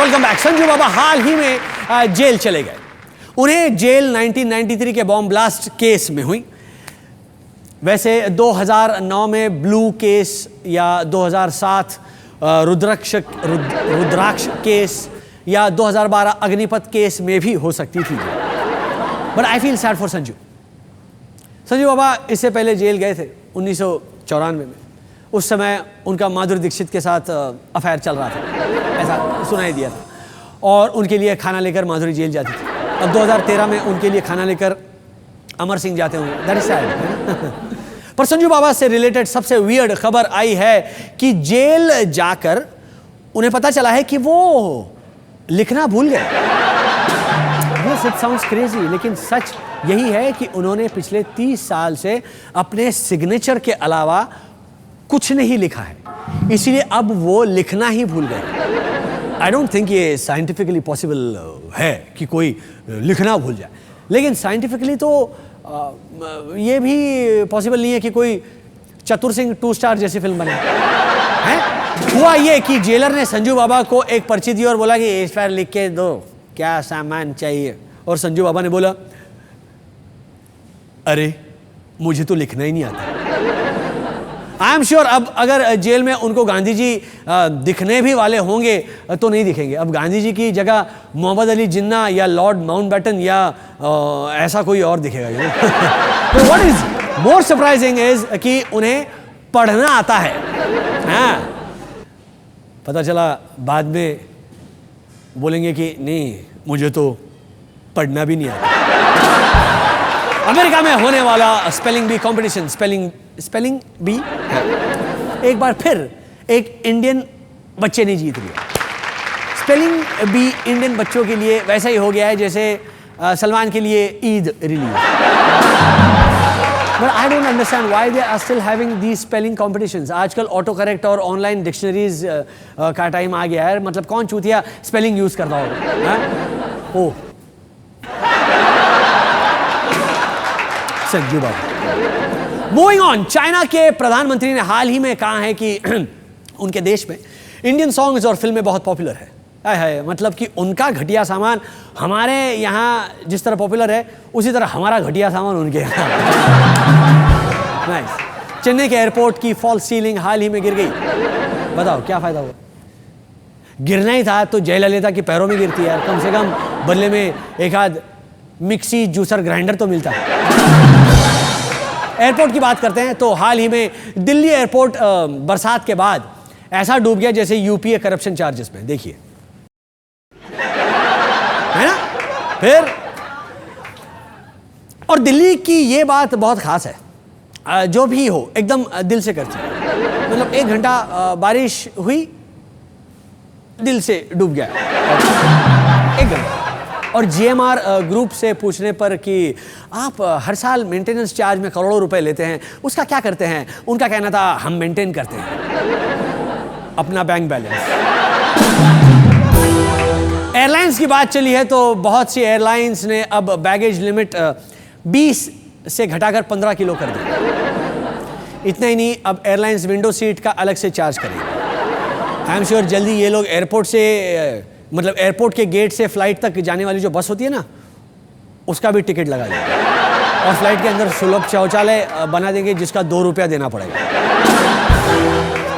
Welcome back. Sanju Baba हाल ही में जेल चले गए। उन्हें जेल 1993 के बॉम्ब ब्लास्ट केस में हुई। वैसे 2009 में ब्लू केस या 2007 रुद्राक्ष केस या 2012 अग्निपथ केस में भी हो सकती थी। But I feel sad for Sanju. Sanju Baba इससे पहले जेल गए थे 1994 में। उस समय उनका माधुरी दीक्षित के साथ अफेयर चल रहा था, ऐसा सुनाई दिया था, और उनके लिए खाना लेकर माधुरी जेल जाती थी। अब 2013 में उनके लिए खाना लेकर अमर सिंह जाते होंगे। That is sad. पर संजू बाबा से रिलेटेड सबसे वियर्ड खबर आई है कि जेल जाकर उन्हें पता चला है कि वो लिखना भूल गए। Yes, it sounds crazy, लेकिन सच यही है कि उन्होंने पिछले 30 साल से अपने सिग्नेचर के अलावा कुछ नहीं लिखा है, इसीलिए अब वो लिखना ही भूल गए। आई डोंट थिंक ये साइंटिफिकली पॉसिबल है कि कोई लिखना भूल जाए, लेकिन साइंटिफिकली तो ये भी पॉसिबल नहीं है कि कोई चतुर सिंह 2 स्टार जैसी फिल्म बने। हैं? हुआ ये कि जेलर ने संजू बाबा को एक पर्ची दी और बोला कि इस पर लिख के दो क्या सामान चाहिए, और संजू बाबा ने बोला अरे मुझे तो लिखना ही नहीं आता। आई एम श्योर अब अगर जेल में उनको गांधी जी दिखने भी वाले होंगे तो नहीं दिखेंगे। अब गांधी जी की जगह मोहम्मद अली जिन्ना या लॉर्ड माउंटबेटन या ऐसा कोई और दिखेगा। तो what is more surprising is कि उन्हें पढ़ना आता है। हाँ, पता चला बाद में बोलेंगे कि नहीं मुझे तो पढ़ना भी नहीं आता। अमेरिका में होने वाला spelling bee competition, spelling bee एक बार फिर एक इंडियन बच्चे ने जीत लिया। स्पेलिंग बी इंडियन बच्चों के लिए वैसा ही हो गया है जैसे सलमान के लिए Eid release. But I don't understand why they are still having the spelling competitions. आजकल ऑटो करेक्ट और ऑनलाइन डिक्शनरीज का टाइम आ गया है। मतलब कौन चूतिया स्पेलिंग यूज करता होगा? ओ Sanju Baba. Moving on, China के प्रधानमंत्री ने हाल ही में कहा है कि उनके देश में इंडियन सॉन्ग्स और फिल्में बहुत पॉपुलर है। मतलब कि उनका घटिया सामान हमारे यहाँ जिस तरह पॉपुलर है उसी तरह हमारा घटिया सामान उनके यहाँ। नाइस। चेन्नई के एयरपोर्ट की फॉल्स सीलिंग हाल ही में गिर गई। बताओ क्या फायदा हुआ? गिरना ही था तो जयललिता के पैरों में गिरती है, कम से कम बदले में एक आध मिक्सी जूसर ग्राइंडर तो मिलता है। एयरपोर्ट की बात करते हैं तो हाल ही में दिल्ली एयरपोर्ट बरसात के बाद ऐसा डूब गया जैसे यूपीए करप्शन चार्जेस में। देखिए, है ना? फिर और दिल्ली की ये बात बहुत खास है, जो भी हो एकदम दिल से करती है। मतलब 1 घंटा बारिश हुई, दिल से डूब गया 1 घंटा। और जीएमआर ग्रुप से पूछने पर कि आप हर साल मेंटेनेंस चार्ज में करोड़ों रुपए लेते हैं, उसका क्या करते हैं? उनका कहना था हम मेंटेन करते हैं अपना बैंक बैलेंस। एयरलाइंस की बात चली है तो बहुत सी एयरलाइंस ने अब बैगेज लिमिट 20 से घटाकर 15 किलो कर दी। इतना ही नहीं, अब एयरलाइंस विंडो सीट का अलग से चार्ज करेंगे। आई एम श्योर जल्दी ये लोग एयरपोर्ट से मतलब एयरपोर्ट के गेट से फ्लाइट तक जाने वाली जो बस होती है ना, उसका भी टिकट लगा देंगे और फ्लाइट के अंदर सुलभ शौचालय बना देंगे जिसका 2 रुपया देना पड़ेगा।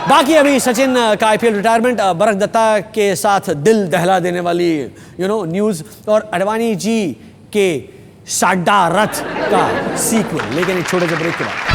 बाकी अभी सचिन का आईपीएल रिटायरमेंट, बरक दत्ता के साथ दिल दहला देने वाली न्यूज, और अडवाणी जी के साड्डा रथ का सीक्वल। लेकिन एक छोटे से ब्रेक के बाद